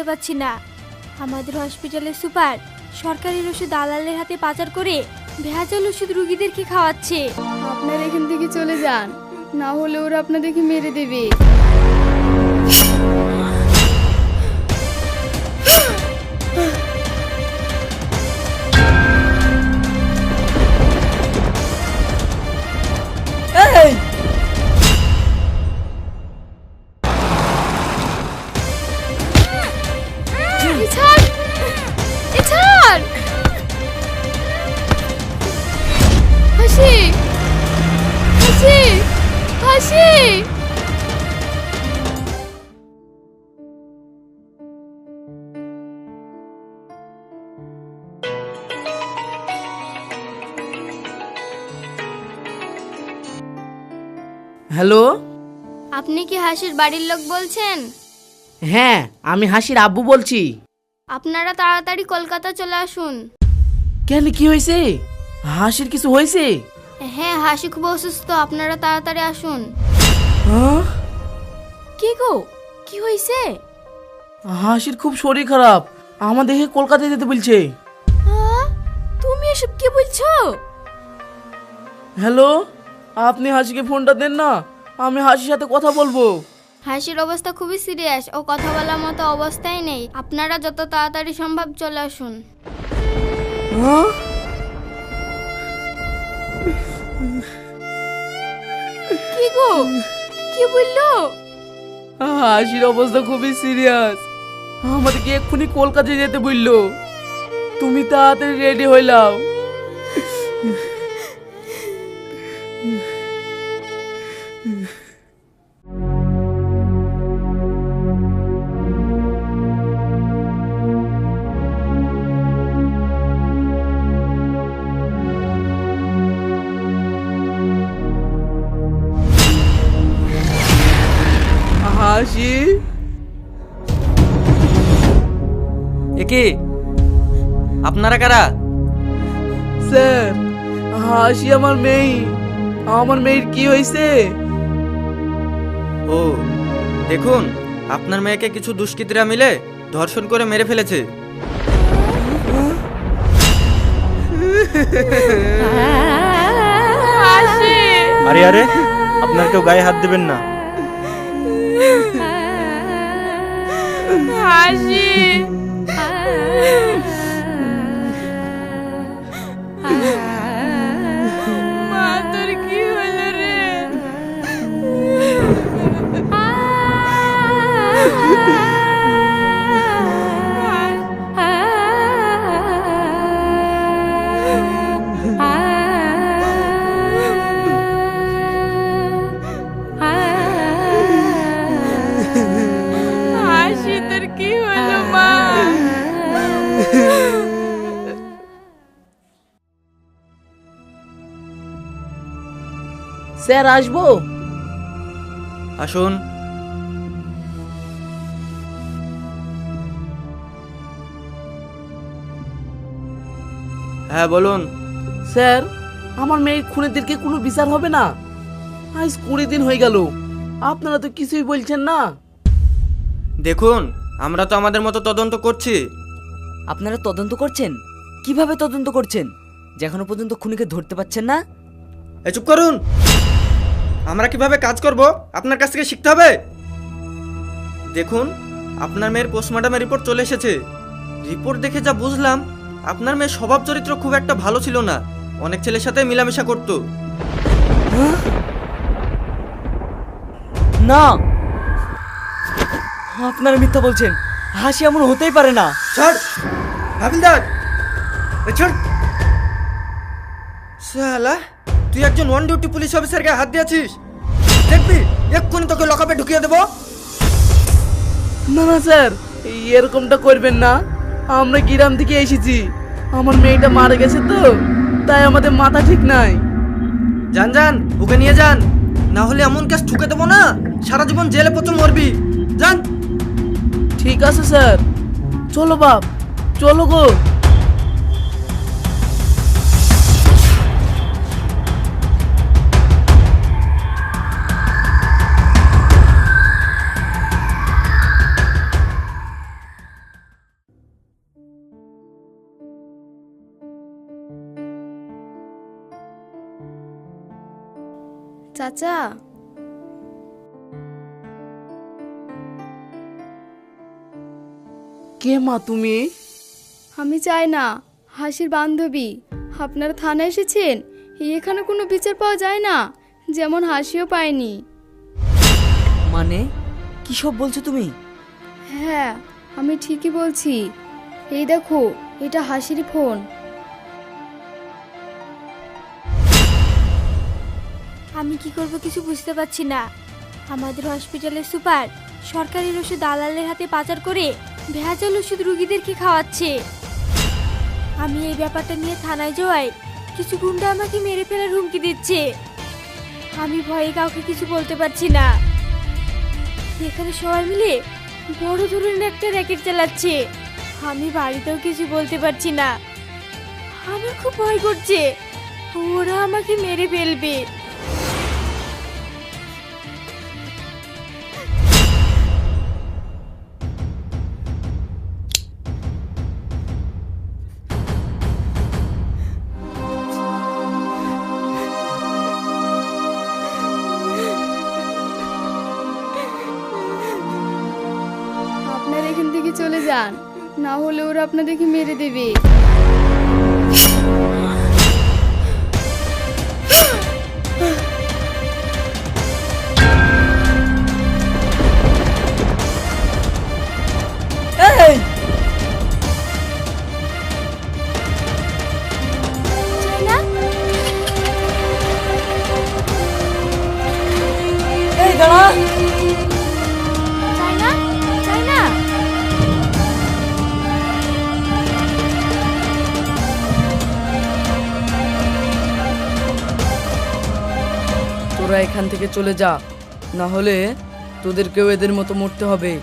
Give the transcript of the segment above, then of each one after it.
পারছি না। আমাদের হসপিটালের সুপার সরকারি ওষুধ দালালের হাতে পাচার করে ভেজাল ওষুধ রুগীদেরকে খাওয়াচ্ছে। আপনারা এখান থেকে চলে যান, না হলে ওরা আপনাদেরকে মেরে দেবে। এই হাসি হাসি হাসি। হ্যালো, আপনি কি হাসির বাড়ির লোক বলছেন? হ্যাঁ আমি হাসির আব্বু বলছি। আপনারা তাড়াতাড়ি কলকাতা চলে আসুন। কেন, কি হয়েছে? হাসির কিছু হয়েছে? হ্যাঁ, হাসি খুব অসুস্থ, আপনারা তাড়াতাড়ি আসুন। হ্যাঁ? কি গো, কি হয়েছে? হাসির খুব শরীর খারাপ, আমাদেরকে কলকাতায় যেতে বলছে। তুমি এসব কি বলছো? হ্যালো, আপনি হাসিকে ফোনটা দেন না, আমি হাসির সাথে কথা বলবো। হাসির অবস্থা খুবই সিরিয়াস, ও কথা বলার মতো অবস্থায় নেই। আপনারা যত তাড়াতাড়ি সম্ভব চলে আসুন। হ্যাঁ? কি গো, কি বললো? হাসির অবস্থা খুবই সিরিয়াস, আমাদেরকে এক্ষুনি কলকাতায় যেতে বললো। তুমি তাড়াতাড়ি রেডি হইলাও। হাসি, একে আপনারা কারা? স্যার হাসি আমার মেয়ে। আমার মেয়ের কি হয়েছে? ও দেখুন, আপনার মেয়েকে কিছু দুষ্কৃতীরা মিলে ধর্ষণ করে মেরে ফেলেছে। আরে আরে, আপনার কেউ গায়ে হাত দেবেন না। হাসি, মা তোর কি হলো রে? হাসি, তোর কি হলো মা? স্যার আসবো? আসুন। হ্যাঁ বলুন। স্যার আমার মেয়ের খুনিদেরকে কোনো বিচার হবে না? আজ 20 দিন হয়ে গেল, আপনারা তো কিছুই বলছেন না। দেখুন, আমরা তো আমাদের মতো তদন্ত করছি। আপনারা তদন্ত করছেন? কিভাবে তদন্ত করছেন যে এখনো পর্যন্ত খুনিকে ধরতে পারছেন না? এ চুপ করুন। আমরা কিভাবে কাজ করব আপনার কাছ থেকে শিখতে হবে। দেখুন, আপনার মেয়ের পোস্টমর্টমের রিপোর্ট চলে এসেছে। রিপোর্ট দেখে যা বুঝলাম, আপনার মেয়ের স্বভাব চরিত্র খুব একটা ভালো ছিল না, অনেক ছেলের সাথে মেলামেশা করতো। না, আপনারা মিথ্যা বলছেন। হাসি এমন হতেই পারে না। ছাড় হাবিলদার, এ ছাড়। শালা, তুই একজন ওয়ান ডিউটি পুলিশ অফিসারকে হাত দিয়েছিস, দেখবি এক্ষুনি তোকে লকআপে ঢুকিয়ে দেবো। না না স্যার, এরকমটা করবেন না। আমরা গ্রাম থেকে এসেছি, আমার মেয়েটা মারা গেছে তো, তাই আমাদের মাথা ঠিক নাই। যান যান, ওকে নিয়ে যান, না হলে এমন কেস ঠুকে দেবো না, সারা জীবন জেলে পচন মরবি। যান। ঠিক আছে স্যার, চলো বাপ, চলো গো। চাচা, কে মা তুমি? আমি চাই না হাসির বান্ধবী। আপনারা থানায় এসেছেন, এখানে কোনো বিচার পাওয়া যায় না, যেমন হাসিও পায়নি। মানে কি সব বলছো তুমি? হ্যাঁ, আমি ঠিকই বলছি। এই দেখো, এটা হাসির ফোন। আমি কি করব কিছু বুঝতে পারছি না। আমাদের হসপিটালের সুপার সরকারি ওষুধ দালালের হাতে পাচার করে ভেজাল ওষুধ রুগীদেরকে খাওয়াচ্ছে। আমি এই ব্যাপারটা নিয়ে থানায় যাওয়ায় কিছু গুন্ডা আমাকে মেরে ফেলার হুমকি দিচ্ছে। আমি ভয়ে কাউকে কিছু বলতে পারছি না। এখানে সবাই মিলে বড় ধরনের একটা র্যাকেট চালাচ্ছে। আমি বাড়িতেও কিছু বলতে পারছি না। আমার খুব ভয় করছে, ওরা আমাকে মেরে ফেলবে। আপনারা এখান থেকে চলে যান, না হলে ওরা আপনাদেরকে মেরে দেবে। এই এই দাঁড়া। চাই না, চাই না। তোরা এখান থেকে চলে যা, না হলে তোদেরকেও এদের মতো মরতে হবে।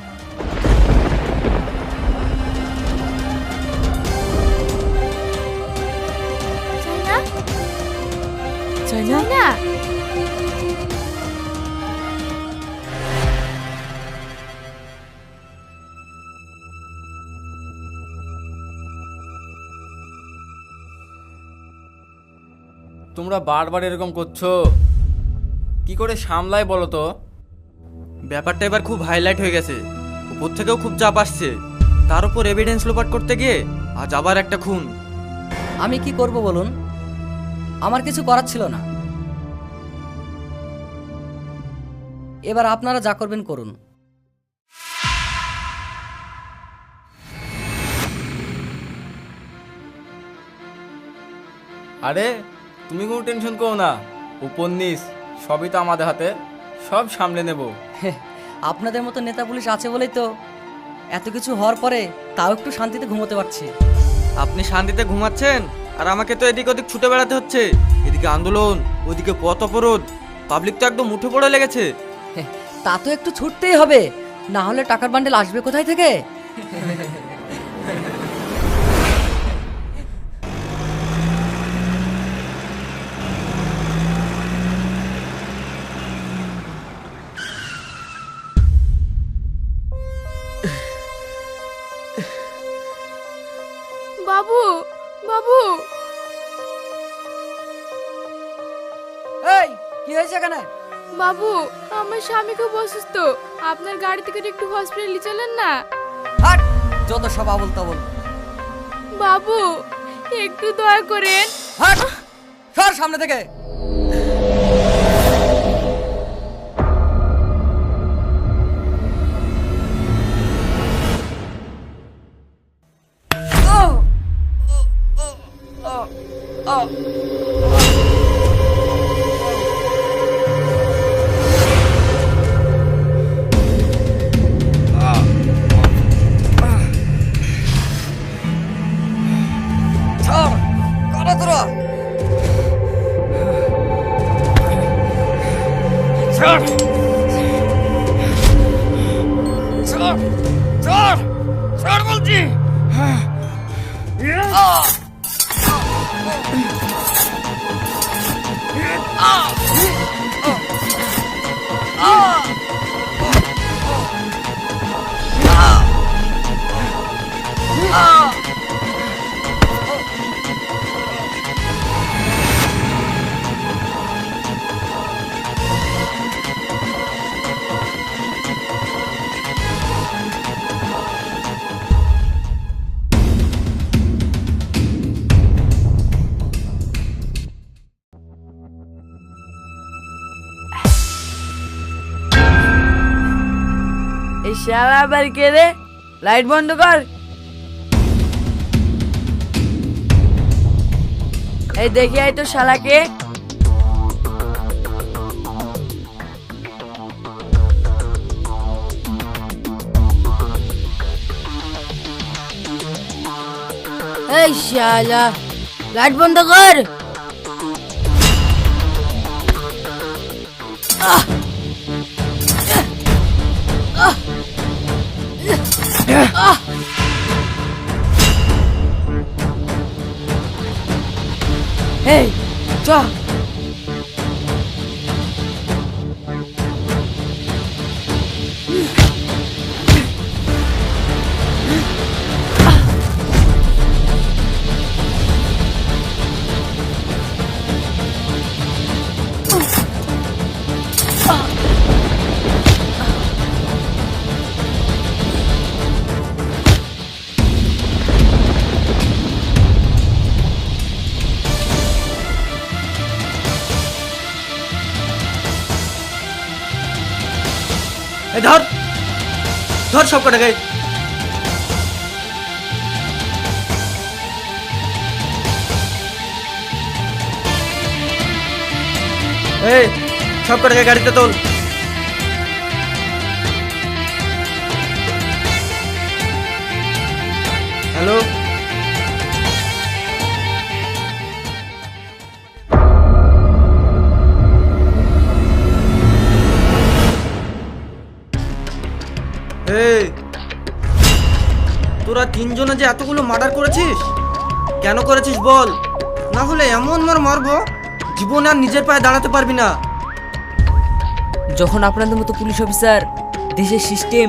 চাই না, চাই না? চাই না। তোমরা বারবার এরকম করছো, কি করে সামলাই বলো তো? ব্যাপারটা এবার খুব হাইলাইট হয়ে গেছে, উপর থেকেও খুব চাপ আসছে। তার উপর এভিডেন্স লোপাট করতে গিয়ে আজ আবার একটা খুন। আমি কি করব বলুন? আমার কিছু করার ছিল না। এবার আপনারা যা করবেন করুন। আরে তুমি কোনো টেনশন করো না, উপর নিচ সবই তো আমাদের হাতে, সব সামলে নেব। আপনাদের মতো নেতা পুলিশ আছে বলেই তো এত কিছু হওয়ার পরে তাও একটু শান্তিতে ঘুমোতে পারছি। আপনি শান্তিতে ঘুমাচ্ছেন, আর আমাকে তো এদিক ওদিক ছুটে বেড়াতে হচ্ছে। এদিকে আন্দোলন, ওদিকে পথ অবরোধ, পাবলিক তো একদম মুঠে পড়ে লেগেছে। তা তো একটু ছুটতেই হবে, না হলে টাকার বান্ডেল আসবে কোথায় থেকে? বাবু, বাবু, এই কি হয়েছে এখানে? বাবু, আমার স্বামী খুব অসুস্থ, আপনার গাড়ি থেকে একটু হসপিটালে চলেন না। হাট, যত সব আবল তাবল। বাবু, একটু দয়া করেন। হাট, সর সামনে থেকে। শালা আবার কে রে? লাইট বন্ধ কর। এই দেখি আয় তো শালাকে। এই শালা লাইট বন্ধ কর। এই চ। এই ধর ধর সব কটাকে। এই সব কটাকে গাড়িতে তোল। হ্যালো, এই তোরা তিনজনে যে এতগুলো মার্ডার করেছিস, কেন করেছিস বল? না হলে এমন মারবো জীবনে আর নিজের পায়ে দাঁড়াতে পারবি না। যখন আপনাদের মতো পুলিশ অফিসার দেশের সিস্টেম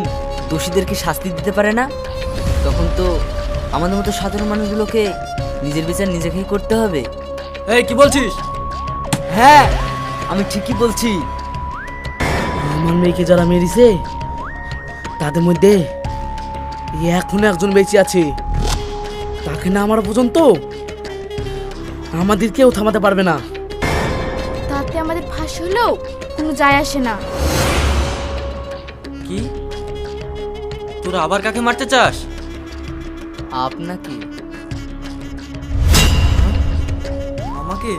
দোষীদেরকে শাস্তি দিতে পারে না, তখন তো আমাদের মতো সাধারণ মানুষগুলোকে নিজের বিচার নিজেকেই করতে হবে। এই কি বলছিস? হ্যাঁ, আমি ঠিকই বলছি। আমার মেয়েকে যারা মেরেছে তাদের মধ্যে এখনো একজন বেঁচে আছে। তাকে না আমার পর্যন্ত আমাদের কেউ থামাতে পারবে না। তাতে আমাদের ফাঁসি হলেও কোনো যায় আসে না। কি তোরা আবার কাকে মারতে চাস? আপনাকে। আমাকে?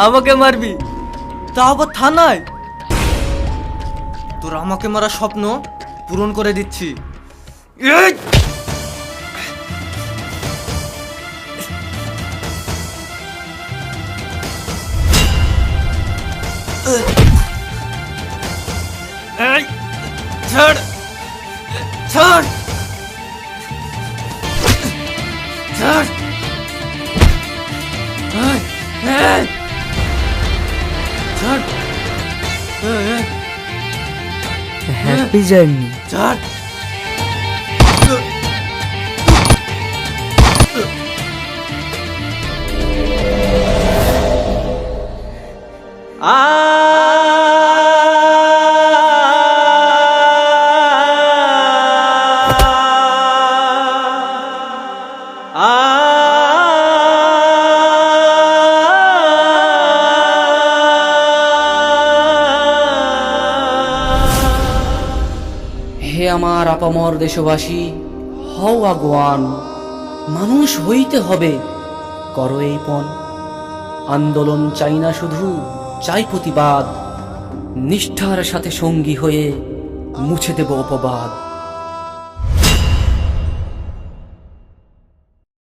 আমাকে মারবি? তা আবার থানায়? তোরা আমাকে মারা স্বপ্ন পূরণ করে দিচ্ছি। এই! এই! ছাড়! ছাড়! ছাড়! এই! এই! ছাড়! এই! এই! Happy journey. ছাড়! হে আমার আপামর দেশবাসী, হও আগুয়ান, মানুষ হইতে হবে, করো এই পণ। আন্দোলন চাই না শুধু, চাই প্রতিবাদ, নিষ্ঠার সাথে সঙ্গী হয়ে মুছে দেব অপবাদ।